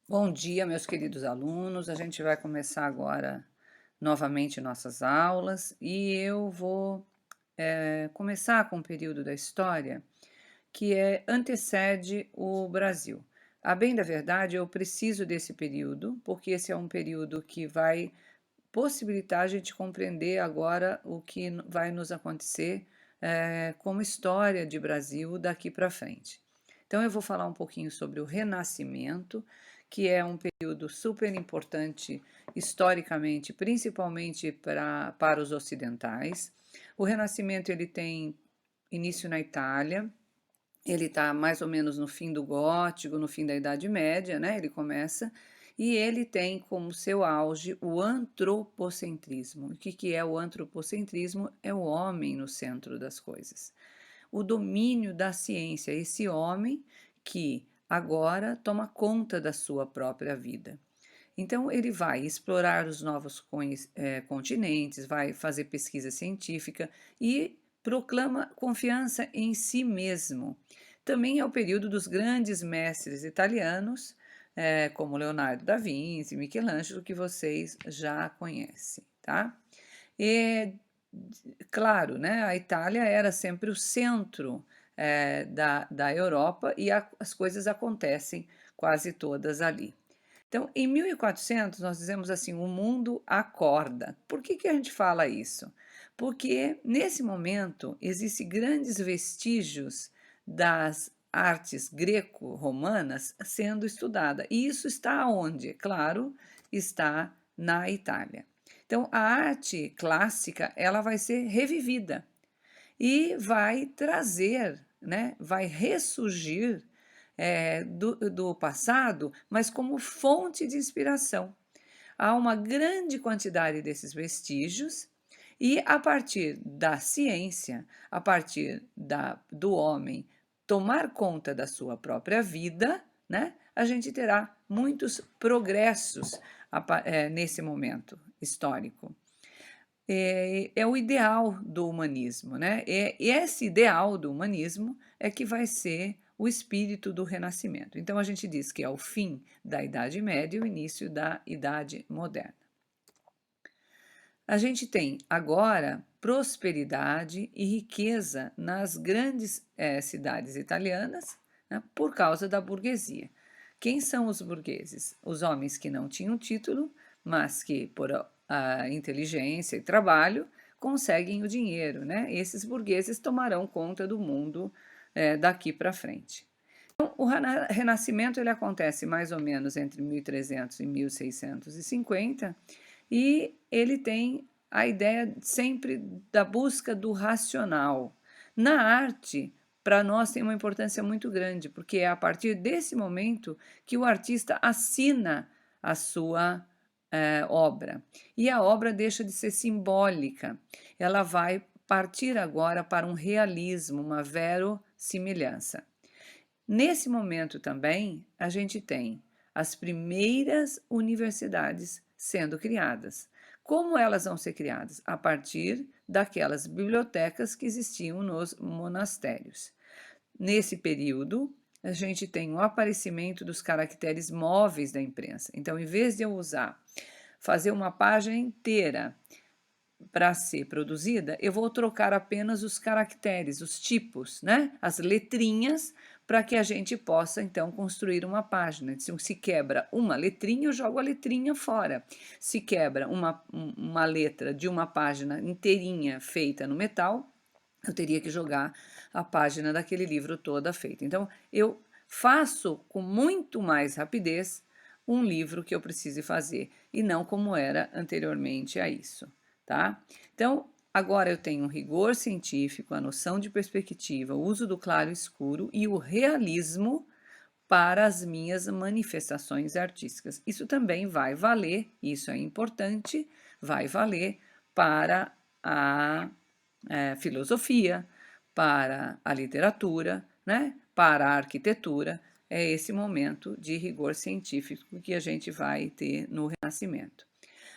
Bom dia, meus queridos alunos. A gente vai começar agora novamente nossas aulas e eu vou começar com um período da história que antecede o Brasil. A bem da verdade, eu preciso desse período, porque esse é um período que vai possibilitar a gente compreender agora o que vai nos acontecer como história de Brasil daqui para frente. Então, eu vou falar um pouquinho sobre o Renascimento, que é um período super importante historicamente, principalmente para os ocidentais. O Renascimento ele tem início na Itália, ele está mais ou menos no fim do Gótico, no fim da Idade Média, né? Ele começa e ele tem como seu auge o antropocentrismo. O que é o antropocentrismo? É o homem no centro das coisas. O domínio da ciência, esse homem que agora toma conta da sua própria vida. Então, ele vai explorar os novos continentes, vai fazer pesquisa científica e proclama confiança em si mesmo. Também é o período dos grandes mestres italianos, como Leonardo da Vinci, Michelangelo, que vocês já conhecem, tá? E, claro, né, a Itália era sempre o centro da Europa e as coisas acontecem quase todas ali. Então, em 1400, nós dizemos assim: o mundo acorda. Por que a gente fala isso? Porque nesse momento existem grandes vestígios das artes greco-romanas sendo estudada. E isso está onde? Claro, está na Itália. Então, a arte clássica ela vai ser revivida e vai trazer, né, vai ressurgir do passado, mas como fonte de inspiração. Há uma grande quantidade desses vestígios, e a partir da ciência, a partir do homem tomar conta da sua própria vida, né, a gente terá muitos progressos nesse momento histórico. É o ideal do humanismo, né? E esse ideal do humanismo é que vai ser o espírito do Renascimento. Então a gente diz que é o fim da Idade Média e o início da Idade Moderna. A gente tem agora prosperidade e riqueza nas grandes cidades italianas, né, por causa da burguesia. Quem são os burgueses? Os homens que não tinham título, mas que, por inteligência e trabalho, conseguem o dinheiro. Né? Esses burgueses tomarão conta do mundo daqui para frente. Então, o Renascimento ele acontece mais ou menos entre 1300 e 1650 e ele tem a ideia sempre da busca do racional. Na arte, para nós tem uma importância muito grande, porque é a partir desse momento que o artista assina a sua obra. E a obra deixa de ser simbólica, ela vai partir agora para um realismo, uma verossimilhança. Nesse momento também, a gente tem as primeiras universidades sendo criadas. Como elas vão ser criadas? A partir daquelas bibliotecas que existiam nos monastérios. Nesse período, a gente tem o aparecimento dos caracteres móveis da imprensa. Então, em vez de eu fazer uma página inteira para ser produzida, eu vou trocar apenas os caracteres, os tipos, né? As letrinhas, para que a gente possa então construir uma página. Se quebra uma letrinha, eu jogo a letrinha fora. Se quebra uma letra de uma página inteirinha feita no metal, eu teria que jogar a página daquele livro toda feita. Então, eu faço com muito mais rapidez um livro que eu precise fazer, e não como era anteriormente a isso. Tá? Então, agora eu tenho o rigor científico, a noção de perspectiva, o uso do claro e escuro e o realismo para as minhas manifestações artísticas. Isso também vai valer, isso é importante, vai valer para a filosofia, para a literatura, né? Para a arquitetura. É esse momento de rigor científico que a gente vai ter no Renascimento.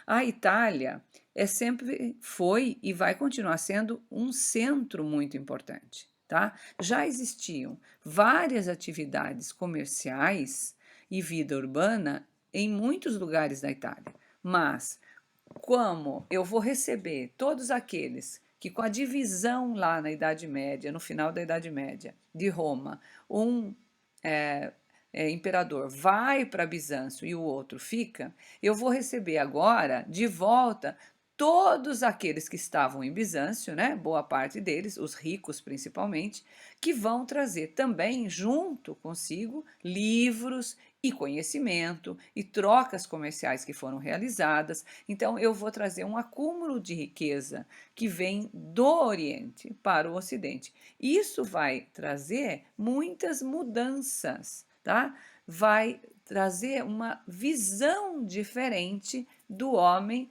A Itália sempre foi e vai continuar sendo um centro muito importante. Tá? Já existiam várias atividades comerciais e vida urbana em muitos lugares da Itália. Mas, como eu vou receber todos aqueles que, com a divisão lá na Idade Média, no final da Idade Média, de Roma, um é, imperador vai para Bizâncio e o outro fica, eu vou receber agora de volta todos aqueles que estavam em Bizâncio, né? Boa parte deles, os ricos principalmente, que vão trazer também junto consigo livros e conhecimento e trocas comerciais que foram realizadas. Então, eu vou trazer um acúmulo de riqueza que vem do Oriente para o Ocidente. Isso vai trazer muitas mudanças, tá? Vai trazer uma visão diferente do homem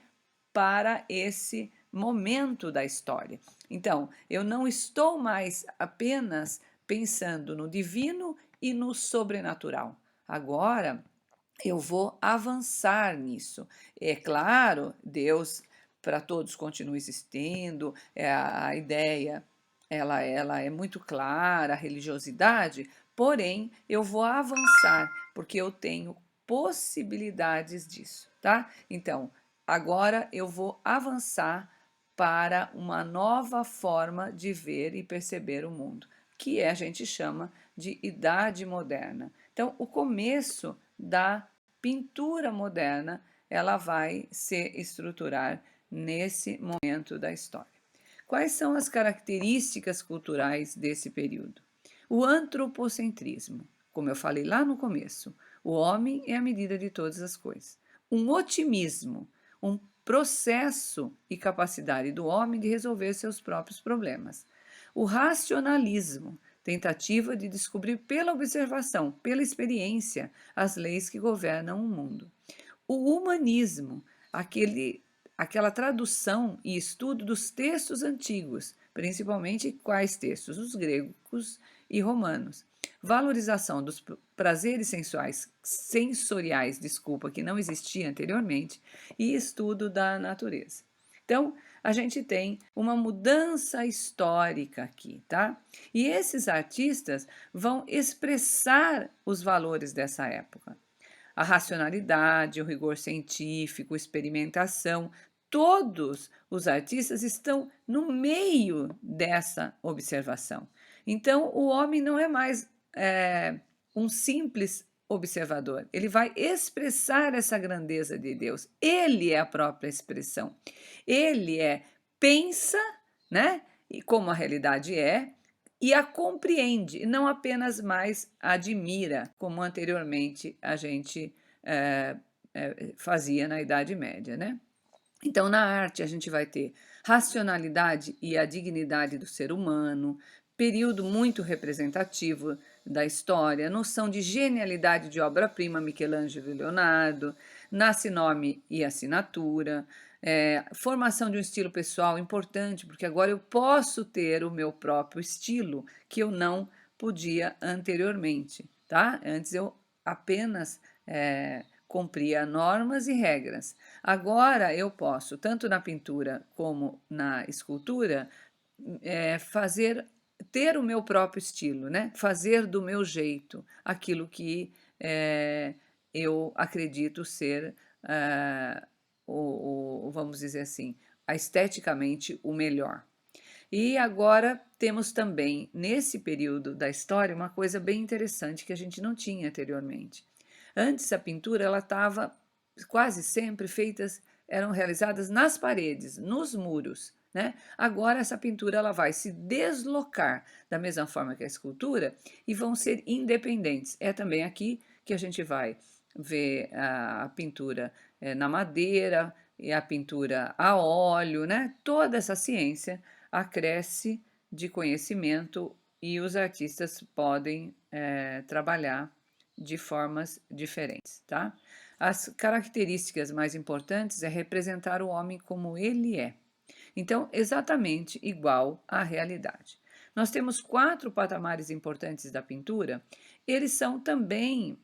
para esse momento da história. Então, eu não estou mais apenas pensando no divino e no sobrenatural. Agora, eu vou avançar nisso. É claro, Deus para todos continua existindo, a ideia ela é muito clara, a religiosidade, porém eu vou avançar porque eu tenho possibilidades disso, tá? Então, agora eu vou avançar para uma nova forma de ver e perceber o mundo, que a gente chama de Idade Moderna. Então, o começo da pintura moderna, ela vai se estruturar nesse momento da história. Quais são as características culturais desse período? O antropocentrismo, como eu falei lá no começo, o homem é a medida de todas as coisas. Um otimismo, um processo e capacidade do homem de resolver seus próprios problemas. O racionalismo, tentativa de descobrir pela observação, pela experiência, as leis que governam o mundo. O humanismo, aquela tradução e estudo dos textos antigos, principalmente quais textos? Os gregos e romanos. Valorização dos prazeres sensoriais, desculpa, que não existia anteriormente, e estudo da natureza. Então, a gente tem uma mudança histórica aqui, tá? E esses artistas vão expressar os valores dessa época. A racionalidade, o rigor científico, experimentação, todos os artistas estão no meio dessa observação. Então, o homem não é mais um simples observador, ele vai expressar essa grandeza de Deus. Ele é a própria expressão. Ele pensa, né? E como a realidade é, e a compreende, não apenas mais admira, como anteriormente a gente fazia na Idade Média, né? Então, na arte, a gente vai ter racionalidade e a dignidade do ser humano, período muito representativo da história, noção de genialidade de obra-prima, Michelangelo e Leonardo, nasce nome e assinatura, formação de um estilo pessoal importante, porque agora eu posso ter o meu próprio estilo, que eu não podia anteriormente, tá? Antes eu apenas cumpria normas e regras. Agora eu posso, tanto na pintura como na escultura, ter o meu próprio estilo, né? Fazer do meu jeito aquilo que eu acredito ser, vamos dizer assim, esteticamente o melhor. E agora temos também, nesse período da história, uma coisa bem interessante que a gente não tinha anteriormente. Antes a pintura ela estava quase sempre eram realizadas nas paredes, nos muros, né? Agora essa pintura ela vai se deslocar da mesma forma que a escultura e vão ser independentes. É também aqui que a gente vai ver a pintura na madeira e a pintura a óleo, né? Toda essa ciência acresce de conhecimento e os artistas podem trabalhar de formas diferentes, tá? As características mais importantes é representar o homem como ele é. Então, exatamente igual à realidade. Nós temos 4 patamares importantes da pintura, eles são também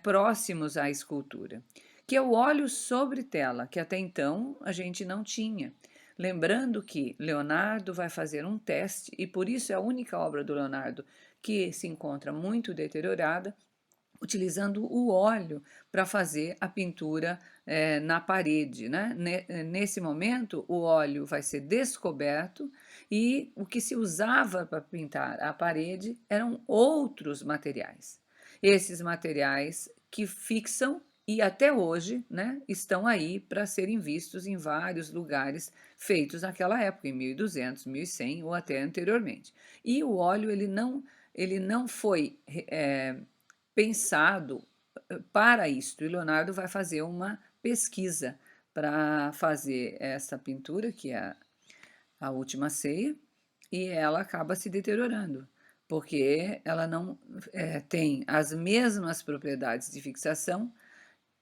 próximos à escultura, que é o óleo sobre tela, que até então a gente não tinha. Lembrando que Leonardo vai fazer um teste, e por isso é a única obra do Leonardo que se encontra muito deteriorada, utilizando o óleo para fazer a pintura na parede, né? Nesse momento, o óleo vai ser descoberto e o que se usava para pintar a parede eram outros materiais. Esses materiais que fixam e até hoje, né, estão aí para serem vistos em vários lugares feitos naquela época, em 1200, 1100 ou até anteriormente. E o óleo ele não foi pensado para isto. E Leonardo vai fazer uma pesquisa para fazer essa pintura, que é a Última Ceia, e ela acaba se deteriorando, porque ela não tem as mesmas propriedades de fixação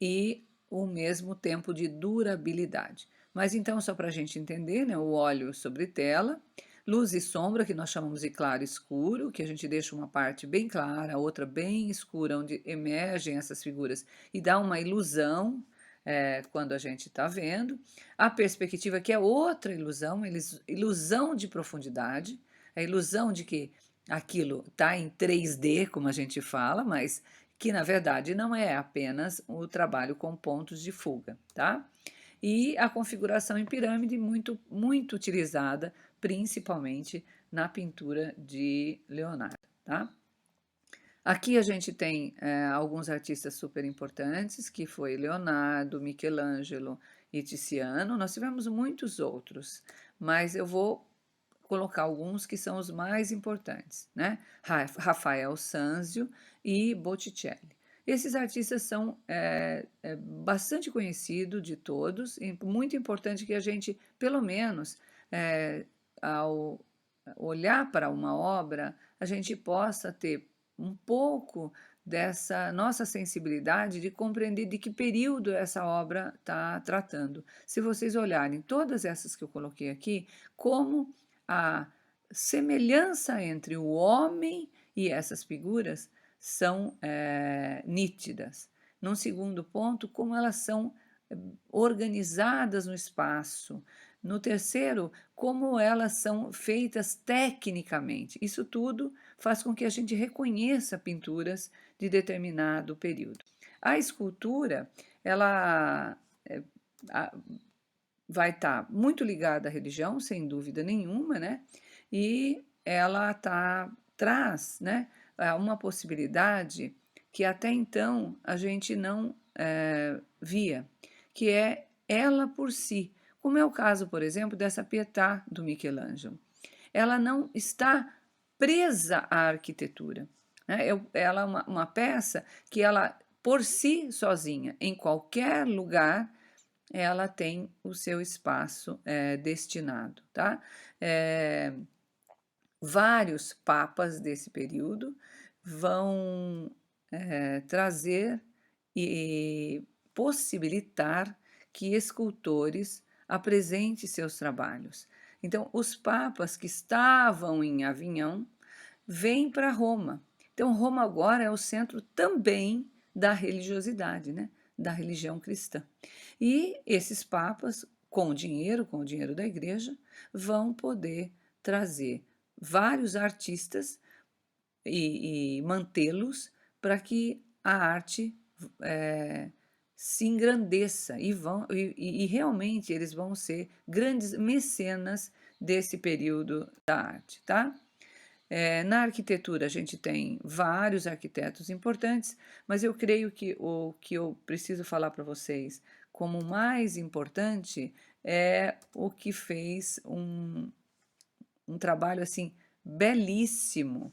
e o mesmo tempo de durabilidade. Mas então, só para a gente entender, né, o óleo sobre tela, luz e sombra, que nós chamamos de claro e escuro, que a gente deixa uma parte bem clara, a outra bem escura, onde emergem essas figuras e dá uma ilusão quando a gente está vendo. A perspectiva, que é outra ilusão, ilusão de profundidade, a ilusão de que aquilo está em 3D, como a gente fala, mas que na verdade não é apenas o trabalho com pontos de fuga, tá? E a configuração em pirâmide muito utilizada, principalmente na pintura de Leonardo, tá? Aqui a gente tem alguns artistas super importantes, que foi Leonardo, Michelangelo e Tiziano. Nós tivemos muitos outros, mas eu vou colocar alguns que são os mais importantes, né? Rafael Sanzio e Botticelli. Esses artistas são bastante conhecidos de todos, e muito importante que a gente, pelo menos, ao olhar para uma obra, a gente possa ter um pouco dessa nossa sensibilidade de compreender de que período essa obra está tratando. Se vocês olharem todas essas que eu coloquei aqui, como a semelhança entre o homem e essas figuras são nítidas. Num segundo ponto, como elas são organizadas no espaço. No terceiro, como elas são feitas tecnicamente. Isso tudo faz com que a gente reconheça pinturas de determinado período. A escultura, ela vai estar muito ligada à religião, sem dúvida nenhuma, né? E ela traz, né, uma possibilidade que até então a gente não via, que é ela por si, como é o caso, por exemplo, dessa Pietà do Michelangelo. Ela não está presa à arquitetura, né? Ela é uma peça que ela, por si sozinha, em qualquer lugar, ela tem o seu espaço destinado, tá? Vários papas desse período vão trazer e possibilitar que escultores apresentem seus trabalhos. Então, os papas que estavam em Avignon vêm para Roma. Então, Roma agora é o centro também da religiosidade, né? Da religião cristã. E esses papas, com o dinheiro da igreja, vão poder trazer vários artistas e mantê-los para que a arte se engrandeça e realmente eles vão ser grandes mecenas desse período da arte, tá? Na arquitetura, a gente tem vários arquitetos importantes, mas eu creio que o que eu preciso falar para vocês como mais importante é o que fez um trabalho assim belíssimo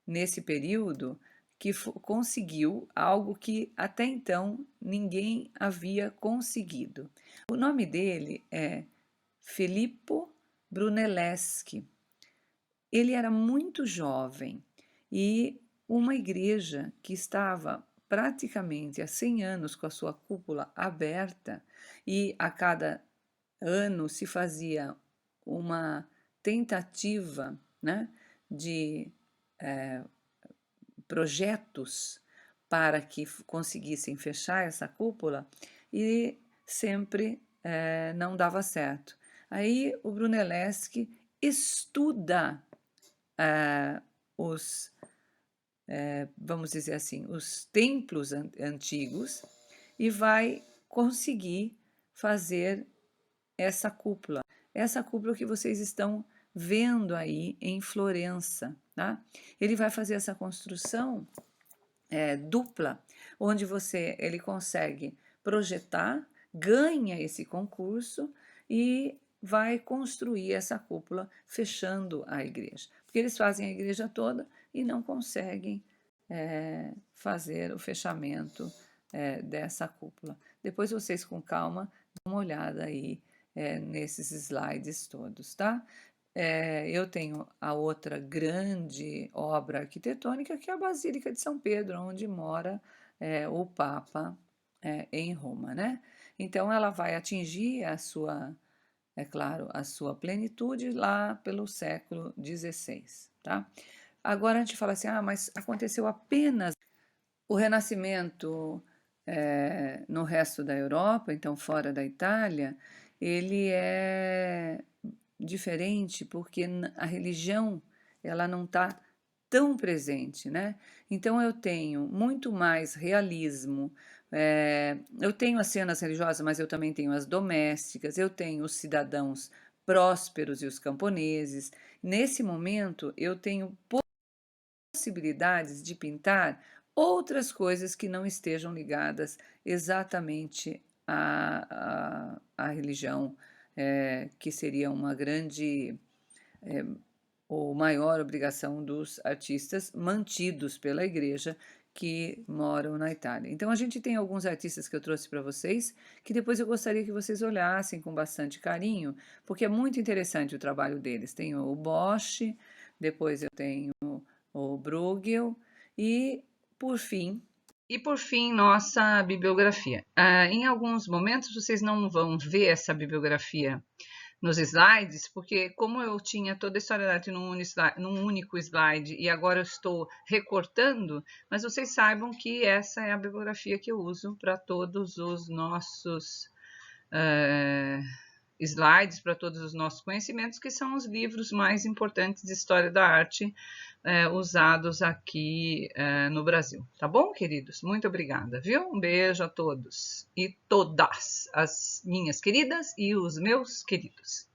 nesse período, que conseguiu algo que até então ninguém havia conseguido. O nome dele é Filippo Brunelleschi. Ele era muito jovem e uma igreja que estava praticamente há 100 anos com a sua cúpula aberta e a cada ano se fazia uma tentativa, né, de projetos para que conseguissem fechar essa cúpula e sempre não dava certo. Aí o Brunelleschi estuda os vamos dizer assim, os templos antigos e vai conseguir fazer essa cúpula. Essa cúpula que vocês estão vendo aí em Florença, tá? Ele vai fazer essa construção dupla, onde ele consegue projetar, ganha esse concurso e vai construir essa cúpula fechando a igreja. Porque eles fazem a igreja toda e não conseguem fazer o fechamento dessa cúpula. Depois vocês com calma dão uma olhada aí nesses slides todos, tá? Eu tenho a outra grande obra arquitetônica, que é a Basílica de São Pedro, onde mora o Papa em Roma, né? Então ela vai atingir é claro, a sua plenitude lá pelo século XVI, tá? Agora a gente fala assim, mas aconteceu apenas o Renascimento no resto da Europa, então fora da Itália, ele é diferente porque a religião ela não está tão presente, né? Então eu tenho muito mais realismo. Eu tenho as cenas religiosas, mas eu também tenho as domésticas. Eu tenho os cidadãos prósperos e os camponeses. Nesse momento eu tenho possibilidades de pintar outras coisas que não estejam ligadas exatamente à religião, que seria uma grande ou maior obrigação dos artistas mantidos pela igreja que moram na Itália. Então a gente tem alguns artistas que eu trouxe para vocês, que depois eu gostaria que vocês olhassem com bastante carinho, porque é muito interessante o trabalho deles. Tem o Bosch, depois eu tenho o Bruegel e, por fim, nossa bibliografia. Em alguns momentos vocês não vão ver essa bibliografia nos slides, porque como eu tinha toda a história da arte num único slide e agora eu estou recortando, mas vocês saibam que essa é a bibliografia que eu uso para todos os nossos slides, para todos os nossos conhecimentos, que são os livros mais importantes de história da arte usados aqui no Brasil. Tá bom, queridos? Muito obrigada, viu? Um beijo a todos e todas as minhas queridas e os meus queridos.